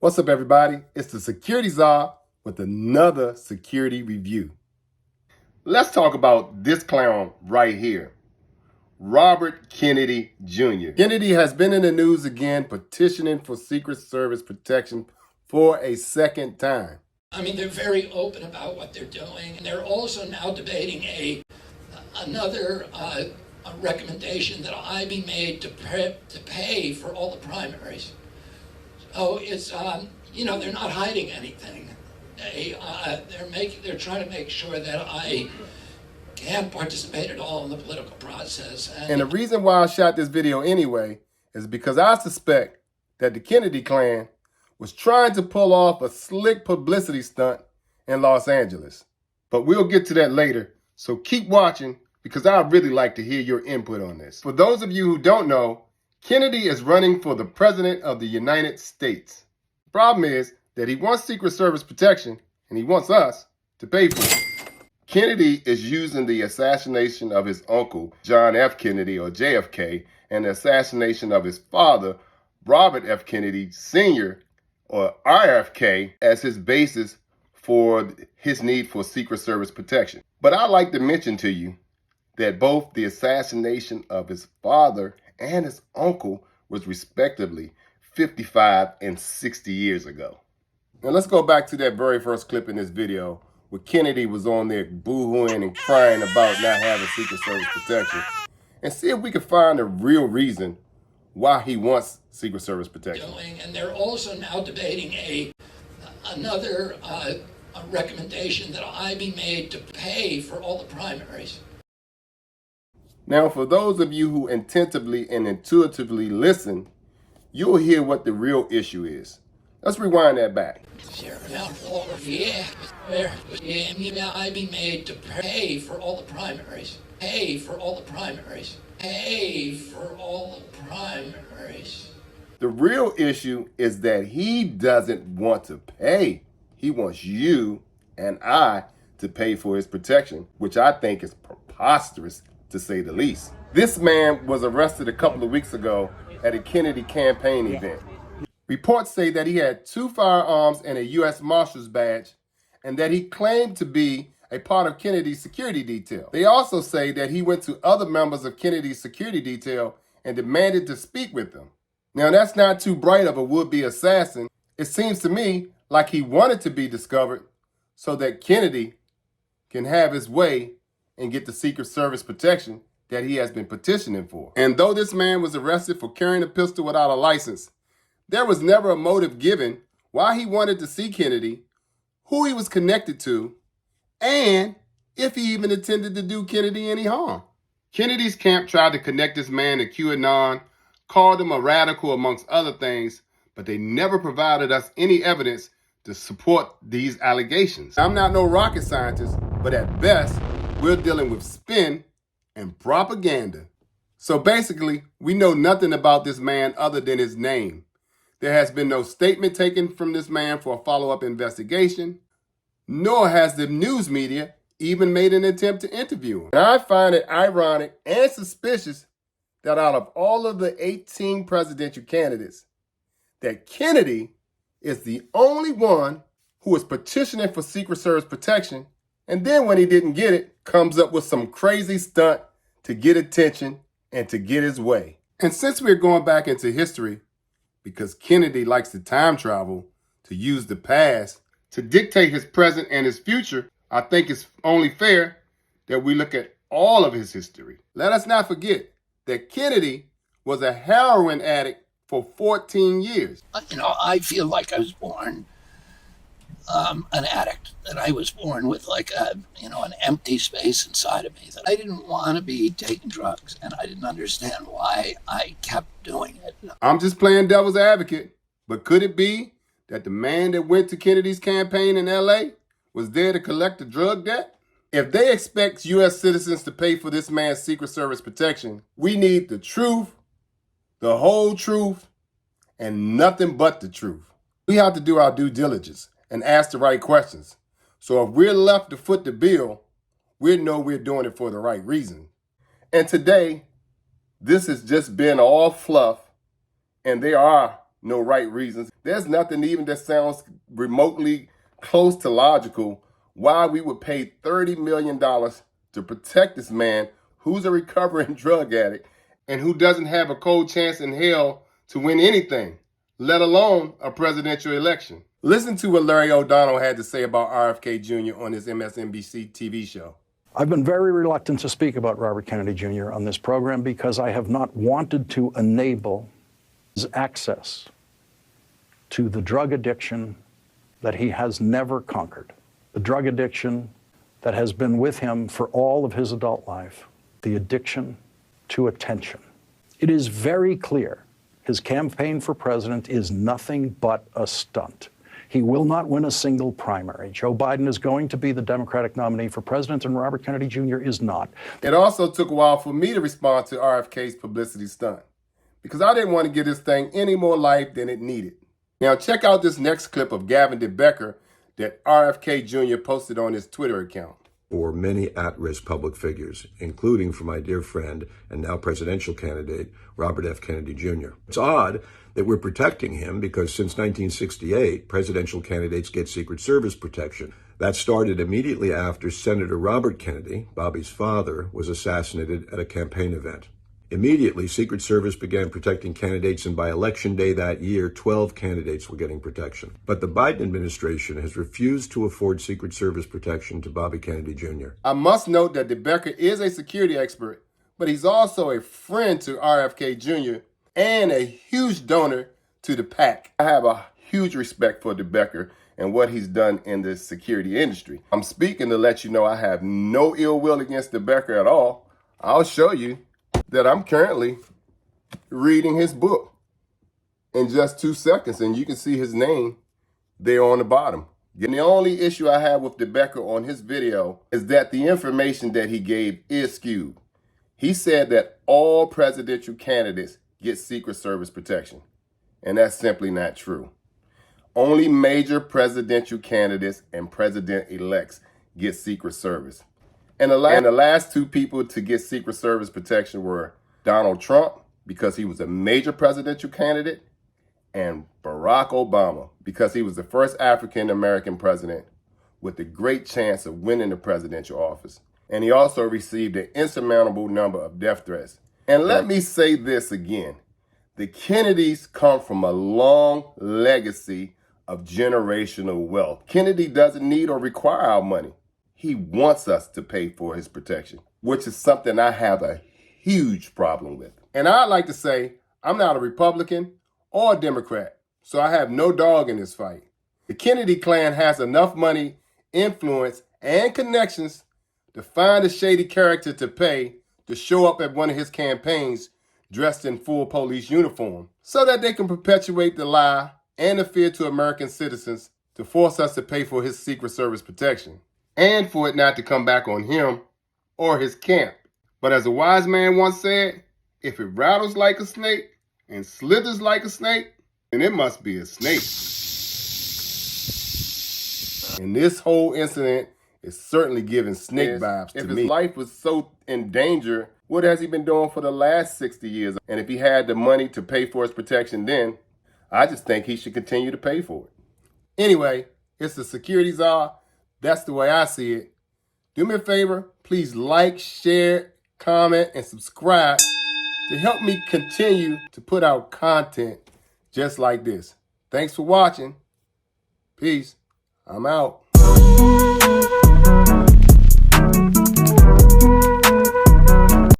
What's up, everybody? It's the Security Czar with another security review. Let's talk about this clown right here, Robert Kennedy Jr. Kennedy has been in the news again, petitioning for Secret Service protection for a second time. I mean, they're very open about what they're doing, and they're also now debating another recommendation that I be made to pay for all the primaries. So it's they're not hiding anything. They're trying to make sure that I can't participate at all in the political process. And the reason why I shot this video anyway is because I suspect that the Kennedy clan was trying to pull off a slick publicity stunt in Los Angeles. But we'll get to that later, so keep watching because I'd really like to hear your input on this. For those of you who don't know, Kennedy is running for the President of the United States. The problem is that he wants Secret Service protection and he wants us to pay for it. Kennedy is using the assassination of his uncle, John F. Kennedy, or JFK, and the assassination of his father, Robert F. Kennedy Sr., or RFK, as his basis for his need for Secret Service protection. But I'd like to mention to you that both the assassination of his father and his uncle was respectively 55 and 60 years ago. Now let's go back to that very first clip in this video where Kennedy was on there boo-hooing and crying about not having Secret Service protection, and see if we can find a real reason why he wants Secret Service protection. And they're also now debating another recommendation that I be made to pay for all the primaries. Now, for those of you who attentively and intuitively listen, you'll hear what the real issue is. Let's rewind that back. I be made to pay for all the primaries. Pay for all the primaries. Pay for all the primaries. The real issue is that he doesn't want to pay. He wants you and I to pay for his protection, which I think is preposterous, to say the least. This man was arrested a couple of weeks ago at a Kennedy campaign event. Reports say that he had 2 firearms and a U.S. Marshal's badge, and that he claimed to be a part of Kennedy's security detail. They also say that he went to other members of Kennedy's security detail and demanded to speak with them. Now, that's not too bright of a would-be assassin. It seems to me like he wanted to be discovered so that Kennedy can have his way and get the Secret Service protection that he has been petitioning for. And though this man was arrested for carrying a pistol without a license, there was never a motive given why he wanted to see Kennedy, who he was connected to, and if he even intended to do Kennedy any harm. Kennedy's camp tried to connect this man to QANON, called him a radical amongst other things, but they never provided us any evidence to support these allegations. I'm not no rocket scientist, but at best, we're dealing with spin and propaganda. So basically, we know nothing about this man other than his name. There has been no statement taken from this man for a follow-up investigation, nor has the news media even made an attempt to interview him. And I find it ironic and suspicious that out of all of the 18 presidential candidates, that Kennedy is the only one who is petitioning for Secret Service protection, and then when he didn't get it, comes up with some crazy stunt to get attention and to get his way. And since we're going back into history, because Kennedy likes to time travel, to use the past to dictate his present and his future, I think it's only fair that we look at all of his history. Let us not forget that Kennedy was a heroin addict for 14 years. I feel like I was born an addict, that I was born with like an empty space inside of me, that I didn't want to be taking drugs, and I didn't understand why I kept doing it. I'm just playing devil's advocate, but could it be that the man that went to Kennedy's campaign in LA was there to collect the drug debt? If they expect U.S. citizens to pay for this man's Secret Service protection, we need the truth, the whole truth, and nothing but the truth. We have to do our due diligence and ask the right questions. So if we're left to foot the bill, we know we're doing it for the right reason. And today, this has just been all fluff, and there are no right reasons. There's nothing even that sounds remotely close to logical why we would pay $30 million to protect this man who's a recovering drug addict and who doesn't have a cold chance in hell to win anything, let alone a presidential election. Listen to what Larry O'Donnell had to say about RFK Jr. on his MSNBC TV show. I've been very reluctant to speak about Robert Kennedy Jr. on this program because I have not wanted to enable his access to the drug addiction that he has never conquered, the drug addiction that has been with him for all of his adult life, the addiction to attention. It is very clear his campaign for president is nothing but a stunt. He will not win a single primary. Joe Biden is going to be the Democratic nominee for president, and Robert Kennedy Jr. is not. It also took a while for me to respond to RFK's publicity stunt because I didn't want to give this thing any more life than it needed. Now check out this next clip of Gavin DeBecker that RFK Jr. posted on his Twitter account. For many at-risk public figures, including for my dear friend and now presidential candidate, Robert F. Kennedy Jr. It's odd that we're protecting him because since 1968, presidential candidates get Secret Service protection. That started immediately after Senator Robert Kennedy, Bobby's father, was assassinated at a campaign event. Immediately, Secret Service began protecting candidates, and by Election Day that year, 12 candidates were getting protection. But the Biden administration has refused to afford Secret Service protection to Bobby Kennedy Jr. I must note that DeBecker is a security expert, but he's also a friend to RFK Jr. and a huge donor to the PAC. I have a huge respect for DeBecker and what he's done in the security industry. I'm speaking to let you know I have no ill will against DeBecker at all. I'll show you that I'm currently reading his book in just 2 seconds, and you can see his name there on the bottom. And the only issue I have with DeBecker on his video is that the information that he gave is skewed. He said that all presidential candidates get Secret Service protection, and that's simply not true. Only major presidential candidates and president-elects get Secret Service. And the last two people to get Secret Service protection were Donald Trump, because he was a major presidential candidate, and Barack Obama, because he was the first African-American president with a great chance of winning the presidential office. And he also received an insurmountable number of death threats. And let me say this again. The Kennedys come from a long legacy of generational wealth. Kennedy doesn't need or require our money. He wants us to pay for his protection, which is something I have a huge problem with. And I'd like to say I'm not a Republican or a Democrat, so I have no dog in this fight. The Kennedy clan has enough money, influence, and connections to find a shady character to pay to show up at one of his campaigns dressed in full police uniform so that they can perpetuate the lie and the fear to American citizens to force us to pay for his Secret Service protection, and for it not to come back on him or his camp. But as a wise man once said, if it rattles like a snake and slithers like a snake, then it must be a snake. And this whole incident is certainly giving snake vibes to me. If his life was so in danger, what has he been doing for the last 60 years? And if he had the money to pay for his protection then, I just think he should continue to pay for it. Anyway, it's the security czar. That's the way I see it. Do me a favor, please like, share, comment, and subscribe to help me continue to put out content just like this. Thanks for watching. Peace. I'm out.